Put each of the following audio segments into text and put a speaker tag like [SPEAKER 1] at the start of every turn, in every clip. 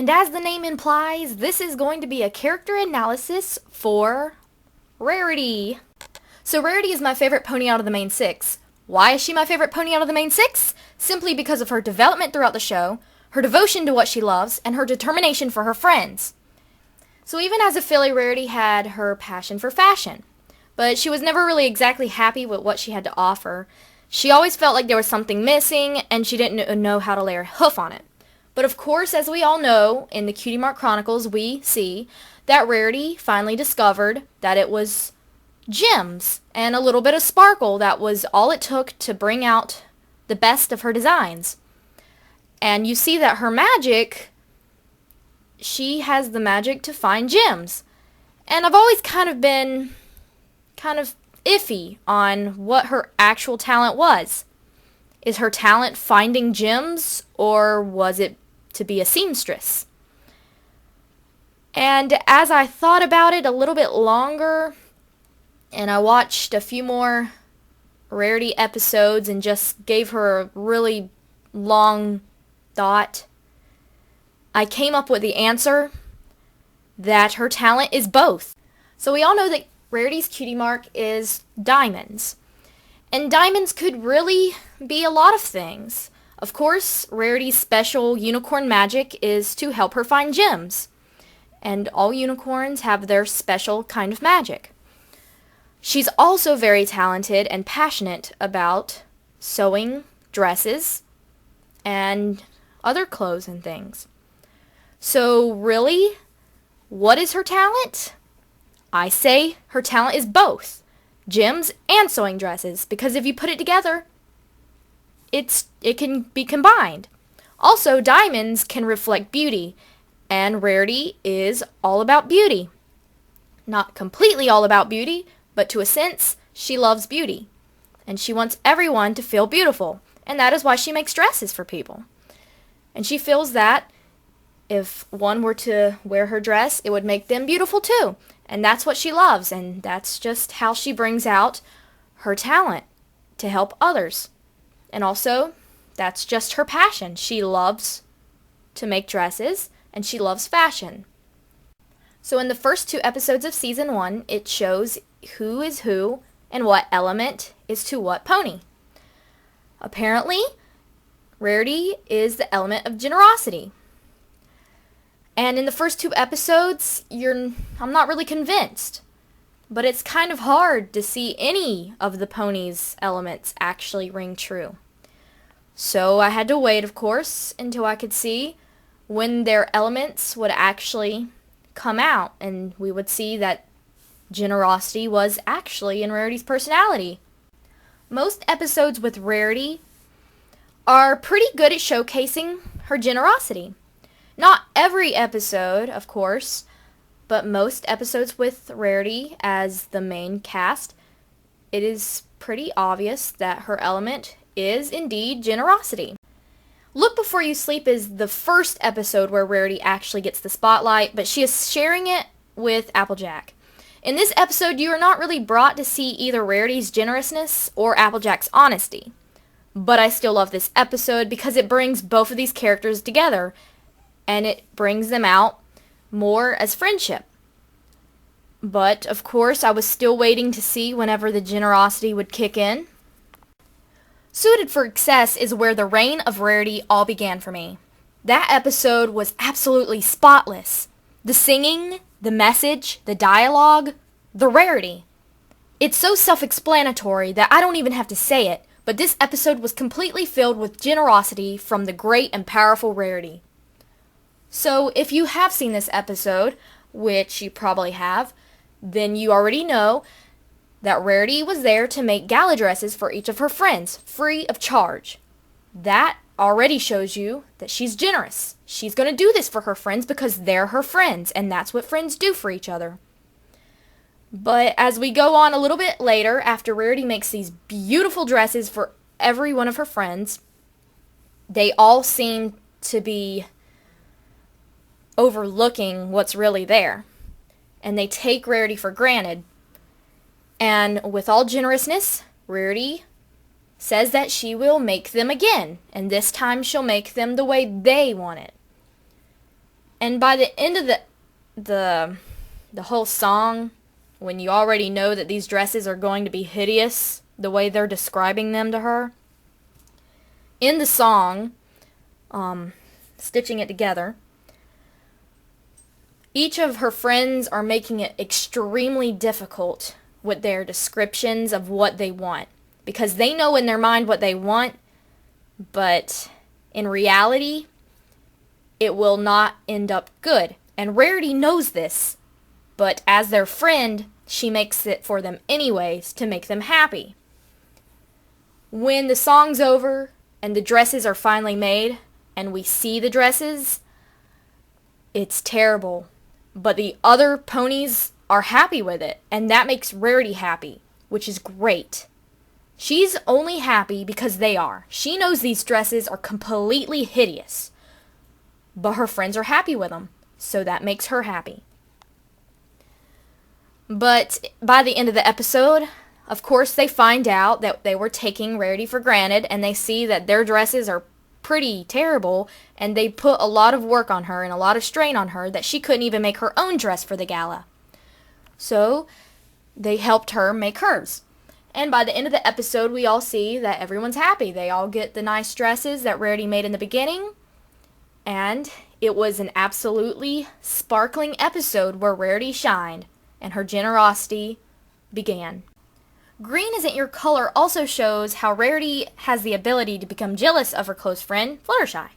[SPEAKER 1] And as the name implies, this is going to be a character analysis for Rarity. So Rarity is my favorite pony out of the main six. Why is she my favorite pony out of the main six? Simply because of her development throughout the show, her devotion to what she loves, and her determination for her friends. So even as a filly, Rarity had her passion for fashion, but she was never really exactly happy with what she had to offer. She always felt like there was something missing, and she didn't know how to lay her hoof on it. But of course, as we all know, in the Cutie Mark Chronicles, we see that Rarity finally discovered that it was gems and a little bit of sparkle that was all it took to bring out the best of her designs. And you see that her magic, she has the magic to find gems. And I've always kind of been iffy on what her actual talent was. Is her talent finding gems, or was it to be a seamstress? And as I thought about it a little bit longer, and I watched a few more Rarity episodes and just gave her a really long thought, I came up with the answer that her talent is both. So we all know that Rarity's cutie mark is diamonds. And diamonds could really be a lot of things. Of course, Rarity's special unicorn magic is to help her find gems. And all unicorns have their special kind of magic. She's also very talented and passionate about sewing dresses and other clothes and things. So really, what is her talent? I say her talent is both gems and sewing dresses, because if you put it together, it can be combined. Also, diamonds can reflect beauty, and Rarity is all about beauty. Not completely all about beauty, but to a sense, she loves beauty. And she wants everyone to feel beautiful, and that is why she makes dresses for people. And she feels that if one were to wear her dress, it would make them beautiful too. And that's what she loves, and that's just how she brings out her talent to help others. And also, that's just her passion. She loves to make dresses, and she loves fashion. So in the first 2 episodes of Season 1, it shows who is who and what element is to what pony. Apparently, Rarity is the element of generosity. And in the first 2 episodes, I'm not really convinced. But it's kind of hard to see any of the ponies' elements actually ring true. So I had to wait, of course, until I could see when their elements would actually come out, and we would see that generosity was actually in Rarity's personality. Most episodes with Rarity are pretty good at showcasing her generosity. Not every episode, of course, but most episodes with Rarity as the main cast, it is pretty obvious that her element is indeed generosity. Look Before You Sleep is the first episode where Rarity actually gets the spotlight, but she is sharing it with Applejack. In this episode, you are not really brought to see either Rarity's generousness or Applejack's honesty. But I still love this episode because it brings both of these characters together, and it brings them out more as friendship. But, of course, I was still waiting to see whenever the generosity would kick in. Suited for Excess is where the reign of Rarity all began for me. That episode was absolutely spotless. The singing, the message, the dialogue, the Rarity. It's so self-explanatory that I don't even have to say it, but this episode was completely filled with generosity from the great and powerful Rarity. So, if you have seen this episode, which you probably have, then you already know that Rarity was there to make gala dresses for each of her friends, free of charge. That already shows you that she's generous. She's going to do this for her friends because they're her friends, and that's what friends do for each other. But as we go on a little bit later, after Rarity makes these beautiful dresses for every one of her friends, they all seem to be overlooking what's really there. And they take Rarity for granted. And with all generousness, Rarity says that she will make them again. And this time she'll make them the way they want it. And by the end of the whole song, when you already know that these dresses are going to be hideous, the way they're describing them to her, in the song, stitching it together, each of her friends are making it extremely difficult with their descriptions of what they want, because they know in their mind what they want, but in reality, it will not end up good. And Rarity knows this, but as their friend, she makes it for them anyways to make them happy. When the song's over and the dresses are finally made and we see the dresses, it's terrible. But the other ponies are happy with it, and that makes Rarity happy, which is great. She's only happy because they are. She knows these dresses are completely hideous, but her friends are happy with them, so that makes her happy. But by the end of the episode, of course, they find out that they were taking Rarity for granted, and they see that their dresses are pretty terrible, and they put a lot of work on her and a lot of strain on her that she couldn't even make her own dress for the gala. So they helped her make hers. And by the end of the episode, we all see that everyone's happy. They all get the nice dresses that Rarity made in the beginning, and it was an absolutely sparkling episode where Rarity shined and her generosity began. Green Isn't Your Color also shows how Rarity has the ability to become jealous of her close friend, Fluttershy.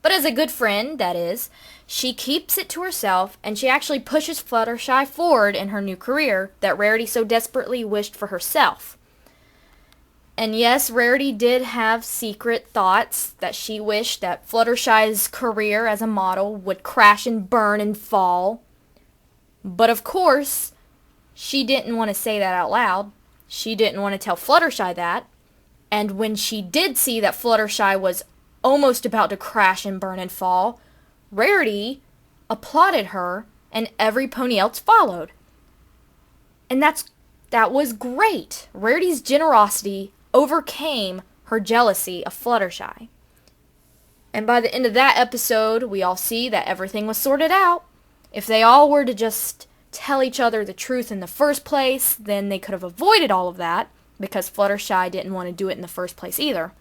[SPEAKER 1] But as a good friend, that is, she keeps it to herself, and she actually pushes Fluttershy forward in her new career that Rarity so desperately wished for herself. And yes, Rarity did have secret thoughts that she wished that Fluttershy's career as a model would crash and burn and fall. But of course, she didn't want to say that out loud. She didn't want to tell Fluttershy that, and when she did see that Fluttershy was almost about to crash and burn and fall, Rarity applauded her, and every pony else followed. And that was great. Rarity's generosity overcame her jealousy of Fluttershy. And by the end of that episode, we all see that everything was sorted out. If they all were to just tell each other the truth in the first place, then they could have avoided all of that, because Fluttershy didn't want to do it in the first place either.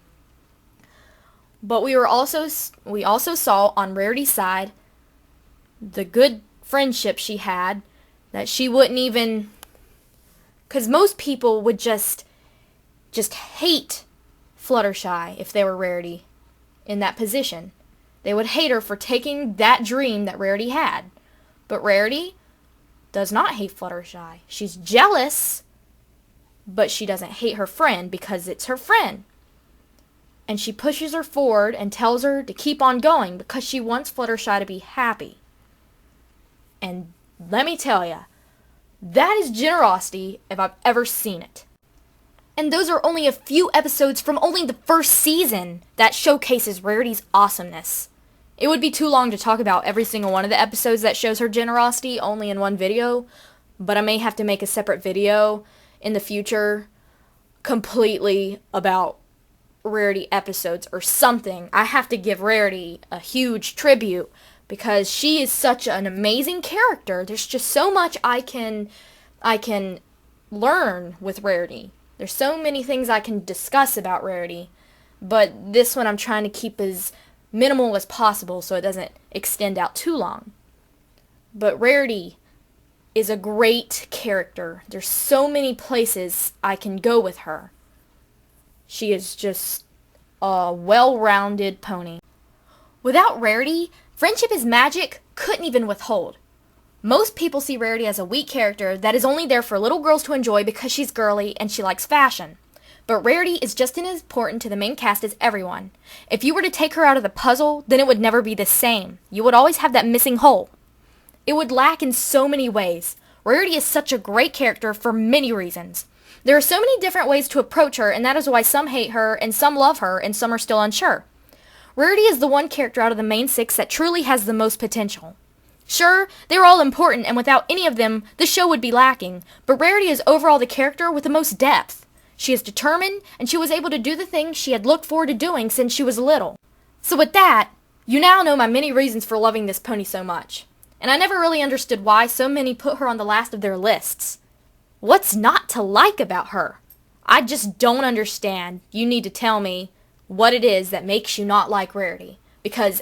[SPEAKER 1] But we also saw on Rarity's side the good friendship she had, that she wouldn't even, because most people would just hate Fluttershy if they were Rarity in that position. They would hate her for taking that dream that Rarity had. But Rarity does not hate Fluttershy. She's jealous, but she doesn't hate her friend because it's her friend. And she pushes her forward and tells her to keep on going because she wants Fluttershy to be happy. And let me tell ya, that is generosity if I've ever seen it. And those are only a few episodes from only the first season that showcases Rarity's awesomeness. It would be too long to talk about every single one of the episodes that shows her generosity only in one video, but I may have to make a separate video in the future completely about Rarity episodes or something. I have to give Rarity a huge tribute because she is such an amazing character. There's just so much I can learn with Rarity. There's so many things I can discuss about Rarity, but this one I'm trying to keep as minimal as possible so it doesn't extend out too long. But Rarity is a great character. There's so many places I can go with her. She is just a well-rounded pony. Without Rarity, Friendship is Magic couldn't even withhold. Most people see Rarity as a weak character that is only there for little girls to enjoy because she's girly and she likes fashion. But Rarity is just as important to the main cast as everyone. If you were to take her out of the puzzle, then it would never be the same. You would always have that missing hole. It would lack in so many ways. Rarity is such a great character for many reasons. There are so many different ways to approach her, and that is why some hate her, and some love her, and some are still unsure. Rarity is the one character out of the main 6 that truly has the most potential. Sure, they're all important, and without any of them, the show would be lacking, but Rarity is overall the character with the most depth. She is determined, and she was able to do the things she had looked forward to doing since she was little. So with that, You now know my many reasons for loving this pony so much, and I never really understood why so many put her on the last of their lists. What's not to like about her? I just don't understand. You need to tell me what it is that makes you not like Rarity, because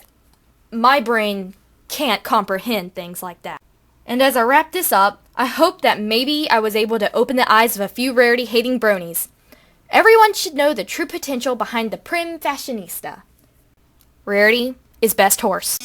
[SPEAKER 1] my brain can't comprehend things like that. And as I wrap this up, I hope that maybe I was able to open the eyes of a few Rarity-hating bronies. Everyone should know the true potential behind the prim fashionista. Rarity is best horse.